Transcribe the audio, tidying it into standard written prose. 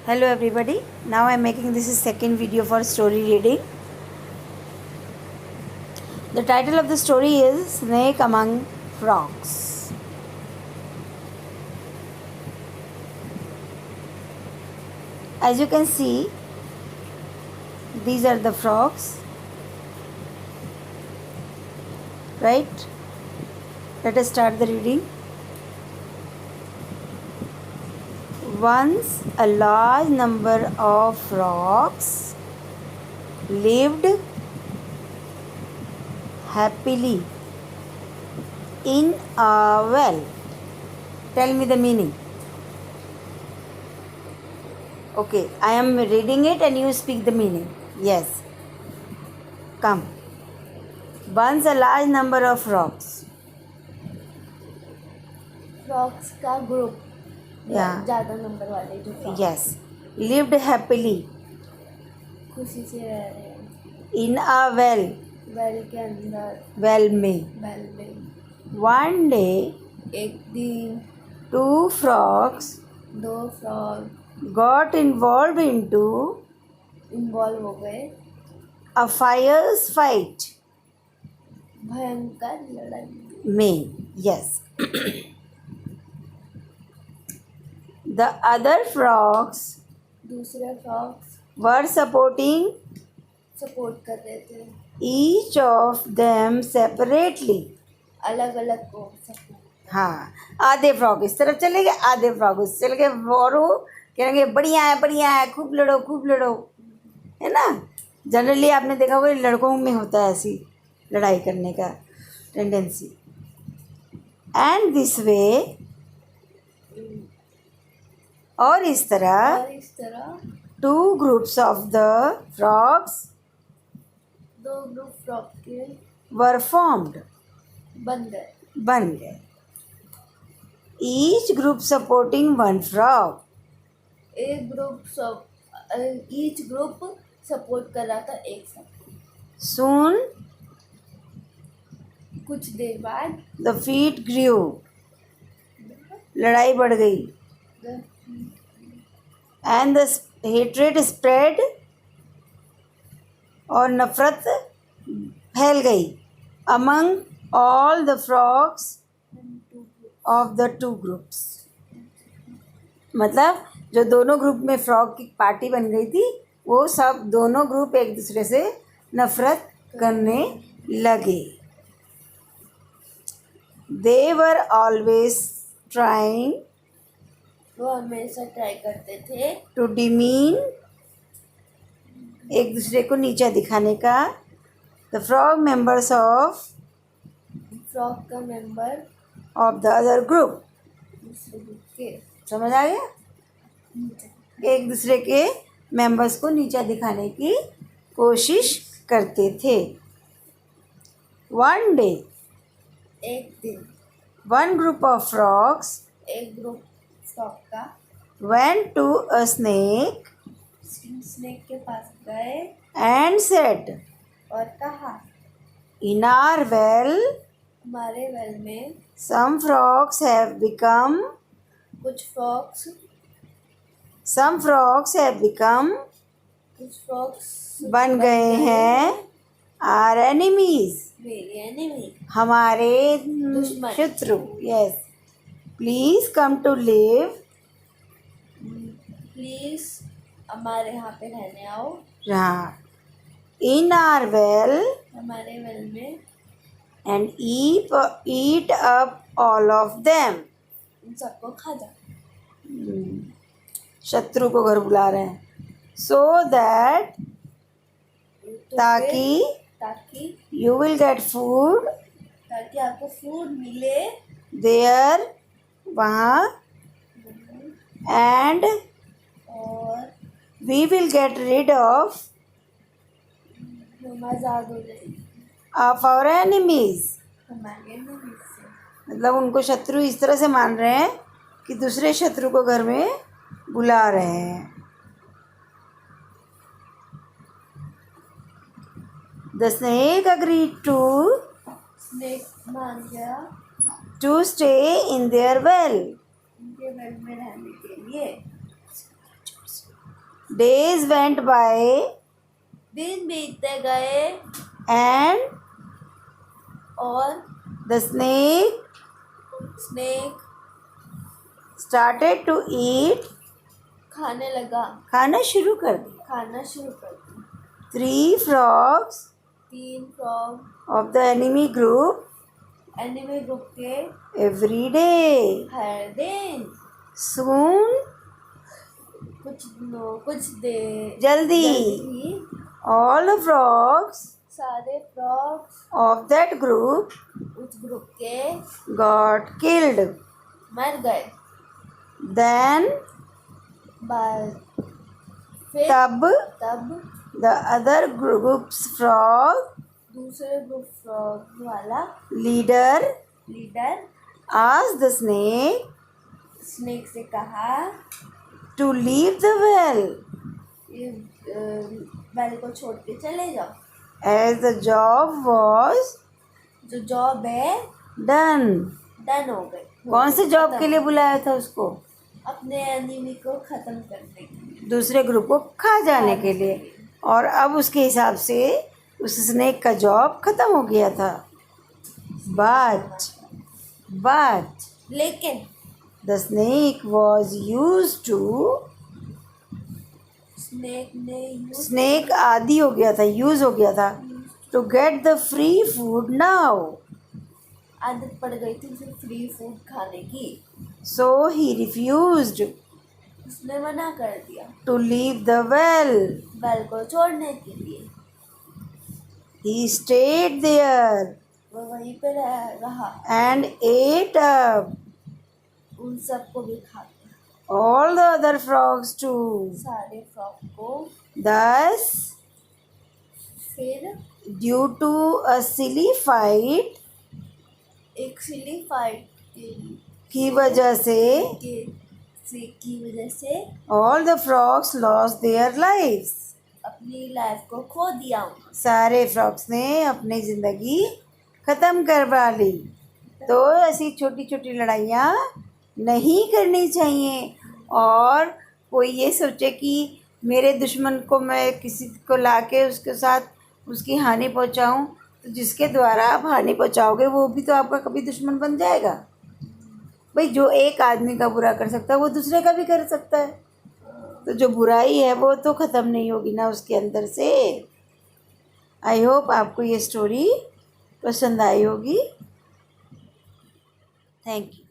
Hello everybody. Now I am making this second video for story reading. The title of the story is Snake Among Frogs. As you can see, these are the frogs. Right? Let us start the reading. Once a large number of frogs lived happily in a well. Tell me the meaning. Okay, I am reading it and you speak the meaning. Yes. Come. Once a large number of frogs. Frogs का group Yeah. ज़्यादा number वाले जो frogs Yes. Lived happily खुशी से रह रहे हैं in a well. Well के अंदर Well में. वेल में One day, एक दिन two frogs दो frog got involved into involve हो गए a fierce fight. भयंकर लड़ाई में. Yes. The other frogs दूसरे फ्रॉग्स were supporting सपोर्ट कर रहे थे each of them separately. अलग अलग को सपोर्ट हाँ, आधे फ्रॉग इस तरफ चले गए, आधे फ्रॉग उस चले गए, और वो कहेंगे बढ़िया है, खूब लड़ो, है ना। जनरली आपने देखा होगा लड़कों में होता है ऐसी लड़ाई करने का टेंडेंसी. एंड दिस वे, और इस तरह two groups of the frogs दो ग्रुप फ्रॉग के वर फॉर्म्ड. बन गए each group supporting one frog. एक ग्रुप ईच ग्रुप सपोर्ट कर रहा था एक साथ Soon कुछ देर बाद the feet grew. लड़ाई बढ़ गई. And the hatred spread. और नफरत फैल गई among all the frogs of the two groups. मतलब जो दोनों ग्रुप में फ्रॉग की पार्टी बन गई थी, वो सब दोनों ग्रुप एक दूसरे से नफरत करने लगे. They were always trying वो हमेशा ट्राई करते थे to demean, एक दूसरे को नीचा दिखाने का, the frog members of frog का मेंबर the other group. दूसरे ग्रुप के समझ आ गया. एक दूसरे के मेंबर्स को नीचा दिखाने की कोशिश करते थे. One day, एक दिन one group of frogs एक ग्रुप फ्रॉग का went to a snake snake के पास गए and said, और कहा in our well, हमारे वेल में some frogs have become कुछ फ्रॉग्स बन गए हैं our enemies, मेरी एनिमी हमारे दुश्मन. शत्रु. Yes. Please come to live. Please हमारे यहाँ पे रहने आओ हाँ. In our well हमारे वेल में and eat up all of them. इन सबको खा जा शत्रु को घर बुला रहे हैं. So that तो ताकि you will get food ताकि आपको फूड मिले there, वहाँ, and और we will get rid of हम आज़ाद हो जाए our enemies. हमारे एनिमी से मतलब उनको शत्रु इस तरह से मान रहे हैं कि दूसरे शत्रु को घर में बुला रहे हैं. The snake agreed to snake मान गया to stay in their well. उनके वेल में रहने के लिए Days went by दिन बीतते गए and और the snake snake started to eat. खाने लगा, खाना शुरू कर दिया. खाना शुरू कर दिया. 3 frogs 3 frog of the enemy group enemy group के every day. हर दिन Soon, कुछ देर जल्दी, जल्दी all the frogs सारे फ्रॉग्स of that group उस ग्रुप के got killed. मर गए. Then, बाद फिर तब तब the other group's frog दूसरे ग्रुप फ्रॉग वाला leader leader asked the snake snake से कहा to leave the well बैल को छोड़ के चले जाओ, as the job was जो जॉब है done. डन हो गई. कौन से जॉब के लिए बुलाया था उसको? अपने एनिमी को खत्म करने के लिए. दूसरे ग्रुप को खा जाने के लिए. और अब उसके हिसाब से उस स्नेक का जॉब खत्म हो गया था. But लेकिन the snake was used to snake आदी हो गया था, यूज हो गया था to get the free food now. आदत पड़ गई थी उसे फ्री फूड खाने की. So he refused उसने मना कर दिया to leave the well. बैल को छोड़ने के लिए. He stayed there वो वहीं पे रहा, and ate up उन सबको भी खा गया, all the other frogs too. सारे फ्रॉग को. Thus, फिर due to a silly fight एक सिली फाइट की वजह से की वजह से all the frogs lost their lives. अपनी लाइफ को खो दिया. सारे फ्रॉग्स ने अपनी ज़िंदगी ख़त्म करवा ली. तो ऐसी छोटी छोटी लड़ाइयाँ नहीं करनी चाहिए. और कोई ये सोचे कि मेरे दुश्मन को मैं किसी को लाके उसके साथ उसकी हानि पहुँचाऊँ, तो जिसके द्वारा आप हानि पहुँचाओगे वो भी तो आपका कभी दुश्मन बन जाएगा. भाई जो एक आदमी का बुरा कर सकता है वो दूसरे का भी कर सकता है. तो जो बुराई है वो तो ख़त्म नहीं होगी ना उसके अंदर से. आई होप आपको ये स्टोरी पसंद आई होगी. Thank you.